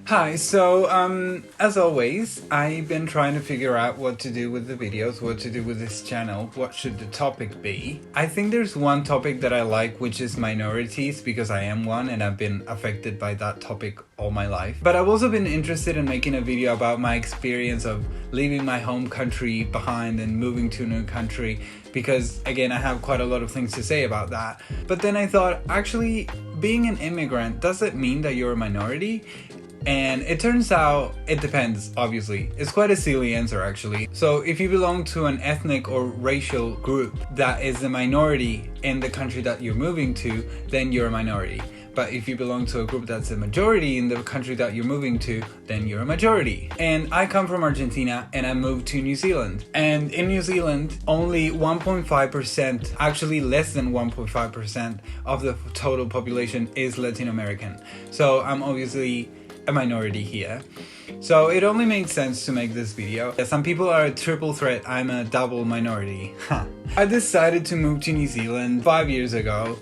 Hi, so as always, I've been trying to figure out what to do with the videos, what to do with this channel, what should the topic be. I think there's one topic that I like, which is minorities, because I am one and I've been affected by that topic all my life. But I've also been interested in making a video about my experience of leaving my home country behind and moving to a new country, because again, I have quite a lot of things to say about that. But then I thought, actually, being an immigrant, does it mean that you're a minority? And it turns out it depends, obviously. It's quite a silly answer, actually. So if you belong to an ethnic or racial group that is a minority in the country that you're moving to, then you're a minority. But if you belong to a group that's a majority in the country that you're moving to, then you're a majority. And I come from Argentina and I moved to New Zealand. And in New Zealand, only 1.5%, actually less than 1.5% of the total population is Latin American. So I'm obviously a minority here. So it only made sense to make this video. Some people are a triple threat, I'm a double minority. I decided to move to New Zealand 5 years ago.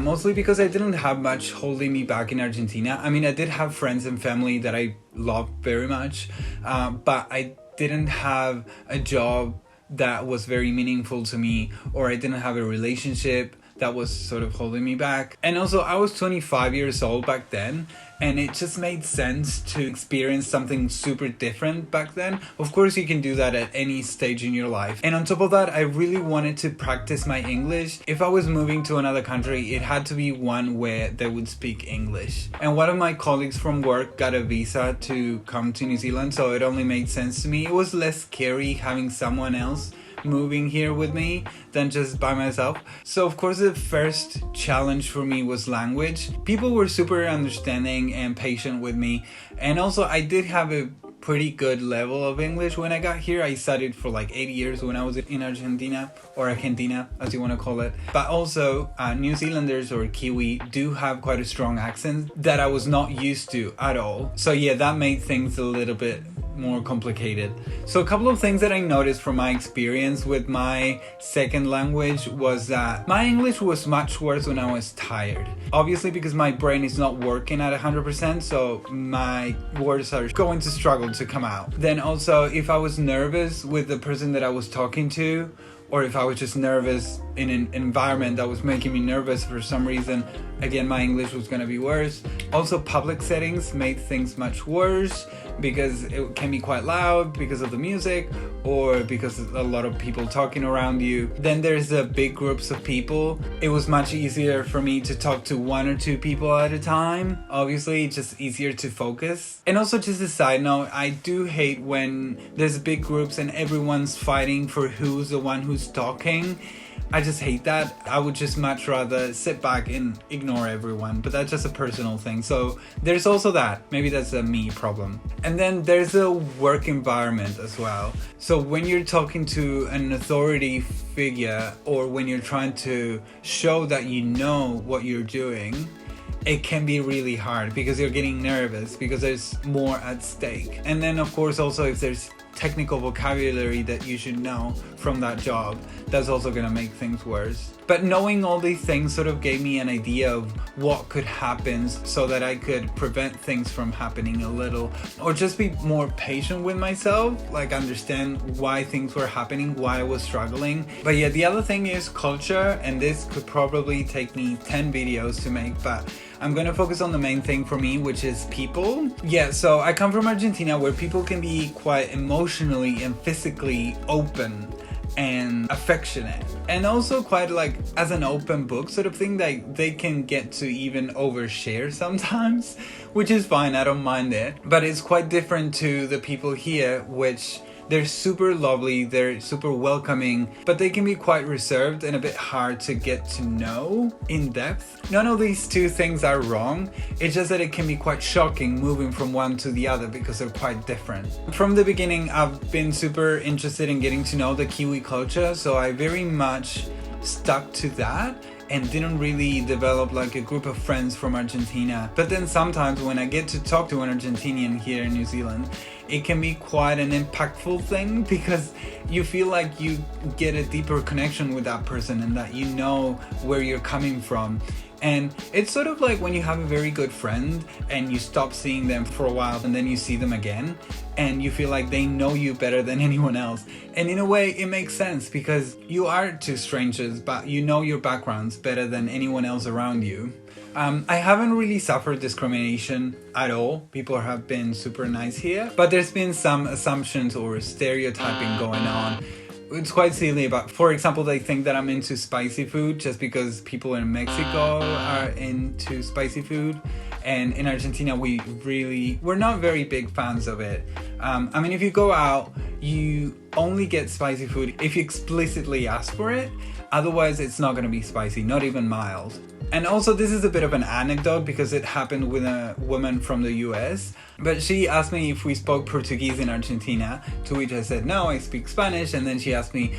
Mostly because I didn't have much holding me back in Argentina. I mean, I did have friends and family that I loved very much, but I didn't have a job that was very meaningful to me, or I didn't have a relationship that was sort of holding me back. And also, I was 25 years old back then, and it just made sense to experience something super different back then. Of course, you can do that at any stage in your life. And on top of that, I really wanted to practice my English. If I was moving to another country, it had to be one where they would speak English. And one of my colleagues from work got a visa to come to New Zealand, so it only made sense to me. It was less scary having someone else moving here with me than just by myself. So of course the first challenge for me was language. People were super understanding and patient with me, and also I did have a pretty good level of English when I got here. I studied for like 8 years when I was in Argentina, or Argentina as you want to call it. But also New Zealanders or Kiwi do have quite a strong accent that I was not used to at all. So yeah, that made things a little bit more complicated. So a couple of things that I noticed from my experience with my second language was that my English was much worse when I was tired. Obviously because my brain is not working at 100%, so my words are going to struggle to come out. Then also, if I was nervous with the person that I was talking to, or if I was just nervous in an environment that was making me nervous for some reason, again, my English was gonna be worse. Also, public settings made things much worse because it can be quite loud because of the music, or because a lot of people talking around you. Then there's the big groups of people. It was much easier for me to talk to one or two people at a time. Obviously, it's just easier to focus. And also, just a side note, I do hate when there's big groups and everyone's fighting for who's the one who's talking. I just hate that. I would just much rather sit back and ignore everyone, but that's just a personal thing. So there's also that. Maybe that's a me problem. And then there's a work environment as well. So when you're talking to an authority figure, or when you're trying to show that you know what you're doing, it can be really hard because you're getting nervous because there's more at stake. And then of course also, if there's technical vocabulary that you should know from that job, that's also gonna make things worse. But knowing all these things sort of gave me an idea of what could happen, so that I could prevent things from happening a little, or just be more patient with myself, like understand why things were happening, why I was struggling. But yeah, the other thing is culture, and this could probably take me 10 videos to make, but I'm gonna focus on the main thing for me, which is people. Yeah, so I come from Argentina, where people can be quite emotionally and physically open and affectionate, and also quite like as an open book sort of thing, that they can get to even overshare sometimes, which is fine, I don't mind it. But it's quite different to the people here, which they're super lovely, they're super welcoming, but they can be quite reserved and a bit hard to get to know in depth. None of these two things are wrong, it's just that it can be quite shocking moving from one to the other because they're quite different. From the beginning, I've been super interested in getting to know the Kiwi culture, so I very much stuck to that and didn't really develop like a group of friends from Argentina. But then sometimes when I get to talk to an Argentinian here in New Zealand, it can be quite an impactful thing, because you feel like you get a deeper connection with that person and that you know where you're coming from. And it's sort of like when you have a very good friend and you stop seeing them for a while and then you see them again and you feel like they know you better than anyone else. And in a way it makes sense, because you are two strangers but you know your backgrounds better than anyone else around you. I haven't really suffered discrimination at all. People have been super nice here, but there's been some assumptions or stereotyping going on. It's quite silly, but for example, they think that I'm into spicy food just because people in Mexico are into spicy food. And in Argentina, we're not very big fans of it. I mean, if you go out, you only get spicy food if you explicitly ask for it. Otherwise, it's not going to be spicy, not even mild. And also, this is a bit of an anecdote because it happened with a woman from the US. But she asked me if we spoke Portuguese in Argentina, to which I said, no, I speak Spanish. And then she asked me,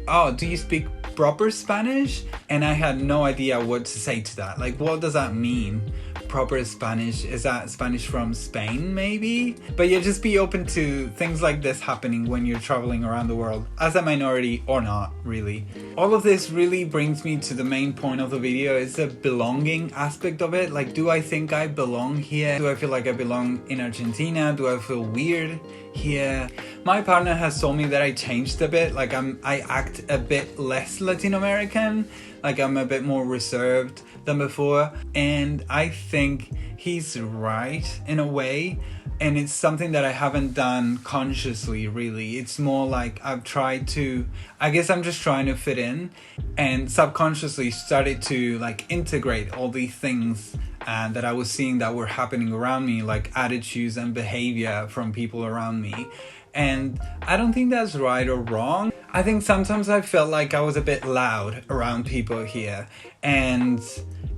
oh, do you speak proper Spanish? And I had no idea what to say to that. Like, what does that mean? Proper Spanish? Is that Spanish from Spain, maybe? But yeah, just be open to things like this happening when you're traveling around the world, as a minority or not, really. All of this really brings me to the main point of the video. It's the belonging aspect of it. Like, do I think I belong here? Do I feel like I belong in Argentina? Do I feel weird here? My partner has told me that I changed a bit. Like, I act a bit less Latin American. Like, I'm a bit more reserved than before. And I think he's right in a way. And it's something that I haven't done consciously, really. It's more like I've tried to, I guess I'm just trying to fit in, and subconsciously started to like integrate all these things that I was seeing that were happening around me, like attitudes and behavior from people around me. And I don't think that's right or wrong. I think sometimes I felt like I was a bit loud around people here, and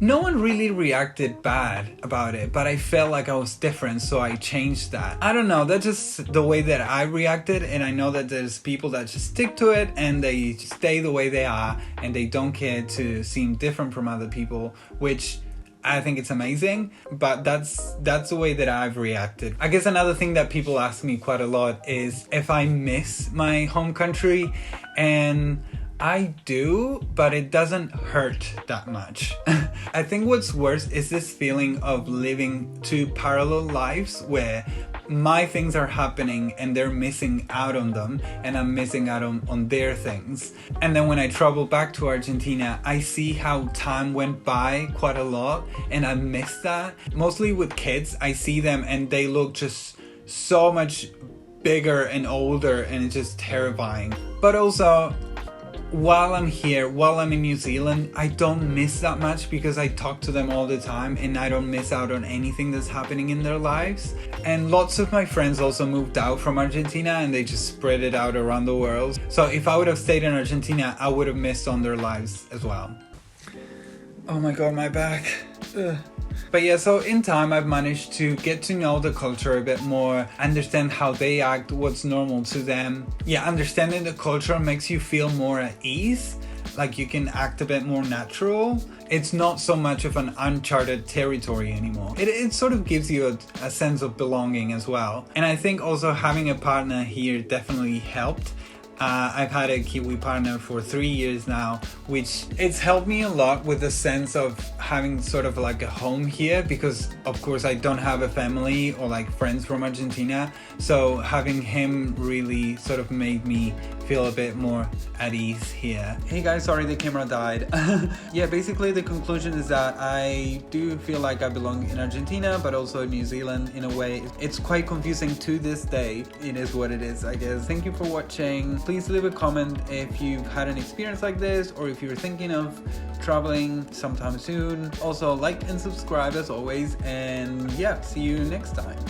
no one really reacted bad about it, but I felt like I was different, so I changed that. I don't know, that's just the way that I reacted, and I know that there's people that just stick to it and they just stay the way they are and they don't care to seem different from other people, which I think it's amazing, but that's the way that I've reacted. I guess another thing that people ask me quite a lot is if I miss my home country, and I do, but it doesn't hurt that much. I think what's worse is this feeling of living two parallel lives where my things are happening and they're missing out on them, and I'm missing out on their things. And then when I travel back to Argentina, I see how time went by quite a lot, and I miss that. Mostly with kids, I see them and they look just so much bigger and older, and it's just terrifying. But also, while I'm here, while I'm in New Zealand, I don't miss that much because I talk to them all the time and I don't miss out on anything that's happening in their lives. And lots of my friends also moved out from Argentina and they just spread it out around the world. So if I would have stayed in Argentina, I would have missed on their lives as well. Oh my god, my back. Ugh. But yeah, so in time I've managed to get to know the culture a bit more, understand how they act, what's normal to them. Yeah, understanding the culture makes you feel more at ease, like you can act a bit more natural. It's not so much of an uncharted territory anymore. It sort of gives you a sense of belonging as well. And I think also having a partner here definitely helped. I've had a Kiwi partner for 3 years now, which it's helped me a lot with the sense of having sort of like a home here, because of course I don't have a family or like friends from Argentina, so having him really sort of made me feel a bit more at ease here. Hey guys, sorry the camera died. Yeah, basically the conclusion is that I do feel like I belong in Argentina, but also in New Zealand in a way. It's quite confusing to this day. It is what it is, I guess. Thank you for watching. Please leave a comment if you've had an experience like this, or if you're thinking of traveling sometime soon. Also, like and subscribe as always, and yeah, see you next time.